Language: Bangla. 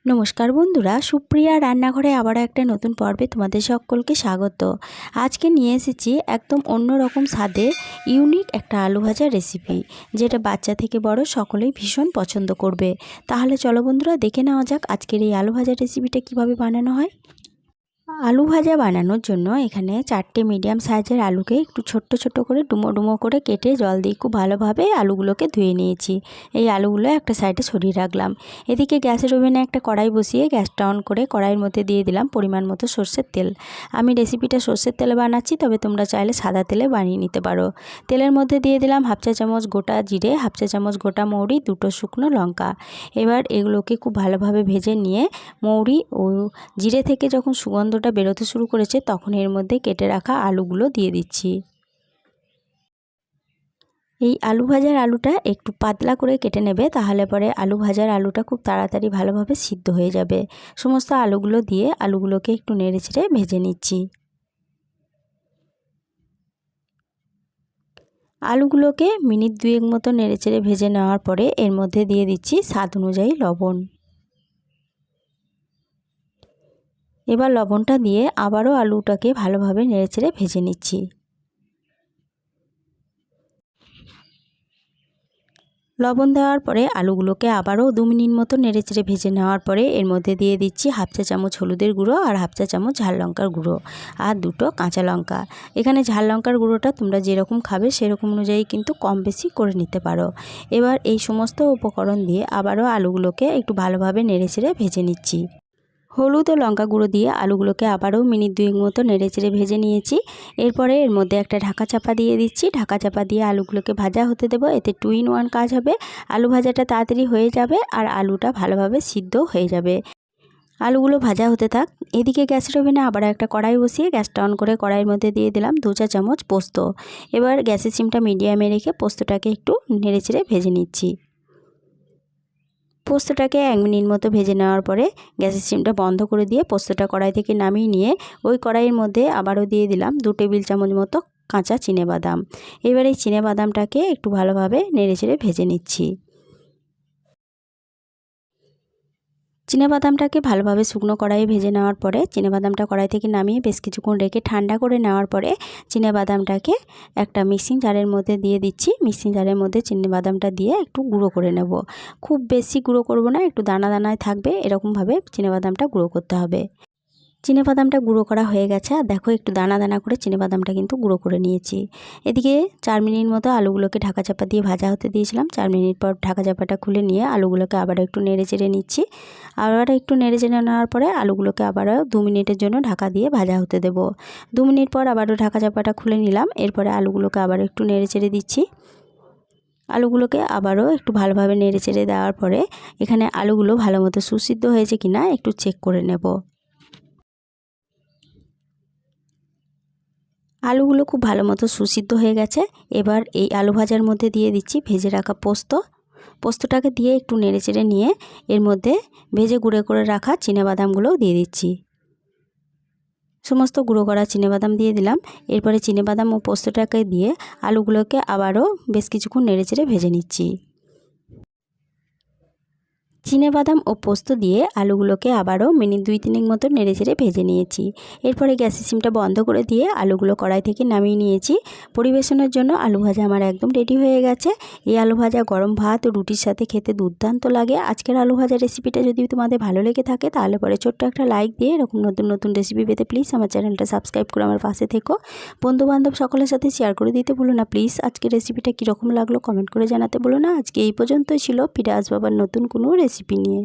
নমস্কার বন্ধুরা, সুপ্রিয়া রান্নাঘরে আবারও একটা নতুন পর্বে তোমাদের সকলকে স্বাগত। আজকে নিয়ে এসেছি একদম অন্যরকম স্বাদে ইউনিক একটা আলু ভাজা রেসিপি, যেটা বাচ্চা থেকে বড় সকলেই ভীষণ পছন্দ করবে। তাহলে চলো বন্ধুরা, দেখে নেওয়া যাক আজকের এই আলু ভাজা রেসিপিটা কিভাবে বানানো হয়। আলু ভাজা বানানোর জন্য এখানে 4টে মিডিয়াম সাইজের আলুকে একটু ছোট্ট ছোট্ট করে ডুমো ডুমো করে কেটে জল দিয়ে খুব ভালোভাবে আলুগুলোকে ধুয়ে নিয়েছি। এই আলুগুলো একটা সাইডে সরিয়ে রাখলাম। এদিকে গ্যাসের ওভেনে একটা কড়াই বসিয়ে গ্যাসটা অন করে কড়াইয়ের মধ্যে দিয়ে দিলাম পরিমাণ মতো সর্ষের তেল। আমি রেসিপিটা সর্ষের তেলে বানাচ্ছি, তবে তোমরা চাইলে সাদা তেলে বানিয়ে নিতে পারো। তেলের মধ্যে দিয়ে দিলাম হাফ চা চামচ গোটা জিরে, হাফ চা চামচ গোটা মৌরি, 2টো শুকনো লঙ্কা। এবার এগুলোকে খুব ভালোভাবে ভেজে নিয়ে মৌরি ও জিরে থেকে যখন সুগন্ধটা বেরোতে শুরু করেছে, তখন এর মধ্যে কেটে রাখা আলুগুলো দিয়ে দিচ্ছি। এই আলু ভাজার আলুটা একটু পাতলা করে কেটে নেবে, তাহলে পরে আলু ভাজার আলুটা খুব তাড়াতাড়ি ভালোভাবে সিদ্ধ হয়ে যাবে। সমস্ত আলুগুলো দিয়ে আলুগুলোকে একটু নেড়েচেড়ে ভেজে নিচ্ছি। আলুগুলোকে মিনিট 2 মতো নেড়েচেড়ে ভেজে নেওয়ার পরে এর মধ্যে দিয়ে দিচ্ছি স্বাদ অনুযায়ী লবণ। এবার লবণটা দিয়ে আবারও আলুটাকে ভালোভাবে নেড়েচেড়ে ভেজে নিচ্ছি। লবণ দেওয়ার পরে আলুগুলোকে আবারও 2 মিনিট মতো নেড়েচেড়ে ভেজে নেওয়ার পরে এর মধ্যে দিয়ে দিচ্ছি হাফ চা চামচ হলুদের গুঁড়ো আর হাফ চা চামচ ঝাল লঙ্কার গুঁড়ো আর 2টো কাঁচা লঙ্কা। এখানে ঝাল লঙ্কার গুঁড়োটা তোমরা যেরকম খাবে সেরকম অনুযায়ী কিন্তু কম বেশি করে নিতে পারো। এবার এই সমস্ত উপকরণ দিয়ে আবারও আলুগুলোকে একটু ভালোভাবে নেড়েচেড়ে ভেজে নিচ্ছি। হলুদ ও লঙ্কা গুঁড়ো দিয়ে আলুগুলোকে আবারও মিনিট 2 মতো নেড়েচেড়ে ভেজে নিয়েছি। এরপরে এর মধ্যে একটা ঢাকা চাপা দিয়ে দিচ্ছি। ঢাকা চাপা দিয়ে আলুগুলোকে ভাজা হতে দেবো। এতে 2 in 1 কাজ হবে। আলু ভাজাটা তাড়াতাড়ি হয়ে যাবে আর আলুটা ভালোভাবে সিদ্ধ হয়ে যাবে। আলুগুলো ভাজা হতে থাক। এদিকে গ্যাসের ওভেনে আবার একটা কড়াই বসিয়ে গ্যাসটা অন করে কড়াইয়ের মধ্যে দিয়ে দিলাম 2 চা চামচ পোস্ত। এবার গ্যাসের সিমটা মিডিয়ামে রেখে পোস্তটাকে একটু নেড়েচেড়ে ভেজে নিচ্ছি। পোস্তটাকে 1 মিনিট মতো ভেজে নেওয়ার পরে গ্যাসের সিমটা বন্ধ করে দিয়ে পোস্তটা কড়াই থেকে নামিয়ে নিয়ে ওই কড়াইয়ের মধ্যে আবারও দিয়ে দিলাম 2 টেবিল চামচ মতো কাঁচা চিনেবাদাম। এবার এই চিনেবাদামটাকে একটু ভালোভাবে নেড়েচেড়ে ভেজে নিচ্ছি। চিনেবাদামটাকে ভালোভাবে শুকনো কড়াইয়ে ভেজে নেওয়ার পরে চিনেবাদামটা কড়াই থেকে নামিয়ে বেশ কিছুক্ষণ রেখে ঠান্ডা করে নেওয়ার পরে চিনেবাদামটাকে একটা মিক্সিং জারের মধ্যে দিয়ে দিচ্ছি। মিক্সিং জারের মধ্যে চিনেবাদামটা দিয়ে একটু গুঁড়ো করে নেব। খুব বেশি গুঁড়ো করব না, একটু দানা দানায় থাকবে, এরকমভাবে চিনেবাদামটা গুঁড়ো করতে হবে। চিনেবাদামটা গুঁড়ো করা হয়ে গেছে, আর দেখো একটু দানা দানা করে চিনেবাদামটা কিন্তু গুঁড়ো করে নিয়েছি। এদিকে 4 মিনিট মতো আলুগুলোকে ঢাকা চাপা দিয়ে ভাজা হতে দিয়েছিলাম। 4 মিনিট পর ঢাকা চাপাটা খুলে নিয়ে আলুগুলোকে আবার একটু নেড়ে চেড়ে নিচ্ছি। আবার একটু নেড়ে চেড়ে নেওয়ার পরে আলুগুলোকে আবারও 2 মিনিটের জন্য ঢাকা দিয়ে ভাজা হতে দেব। 2 মিনিট পর আবারও ঢাকা চাপাটা খুলে নিলাম। এরপরে আলুগুলোকে আবার একটু নেড়ে চেড়ে দিচ্ছি। আলুগুলোকে আবারও একটু ভালোভাবে নেড়ে চেড়ে দেওয়ার পরে এখানে আলুগুলো ভালো মতো সুসিদ্ধ হয়েছে কিনা একটু চেক করে নেব। আলুগুলো খুব ভালো মতো সুসিদ্ধ হয়ে গেছে। এবার এই আলু ভাজার মধ্যে দিয়ে দিচ্ছি ভেজে রাখা পোস্তটাকে দিয়ে একটু নেড়েচেড়ে নিয়ে এর মধ্যে ভেজে গুঁড়ো করে রাখা চিনেবাদামগুলোও দিয়ে দিচ্ছি। সমস্ত গুঁড়ো করা চিনেবাদাম দিয়ে দিলাম। এরপরে চিনেবাদাম ও পোস্তটাকে দিয়ে আলুগুলোকে আবারও বেশ কিছুক্ষণ নেড়েচেড়ে ভেজে নিচ্ছি। চিনেবাদাম ও পোস্ত দিয়ে আলুগুলোকে আবারও মিনিট 2-3 মতো নেড়েচেড়ে ভেজে নিয়েছি। এরপরে গ্যাসের সিমটা বন্ধ করে দিয়ে আলুগুলো কড়াই থেকে নামিয়ে নিয়েছি। পরিবেশনের জন্য আলু ভাজা আমার একদম রেডি হয়ে গেছে। এই আলু ভাজা গরম ভাত ও রুটির সাথে খেতে দুর্দান্ত লাগে। আজকের আলু ভাজা রেসিপিটা যদি তোমাদের ভালো লেগে থাকে তাহলে পরে ছোট্ট একটা লাইক দিয়ে এরকম নতুন নতুন রেসিপি পেতে প্লিজ আমার চ্যানেলটা সাবস্ক্রাইব করে আমার পাশে থেকো। বন্ধুবান্ধব সকলের সাথে শেয়ার করে দিতে ভুলো না প্লিজ। আজকের রেসিপিটা কীরকম লাগলো কমেন্ট করে জানাতে ভুলো না। আজকে এই পর্যন্তই ছিল, ফিরে আসবো আবার নতুন কোনো রেসিপি নিয়ে।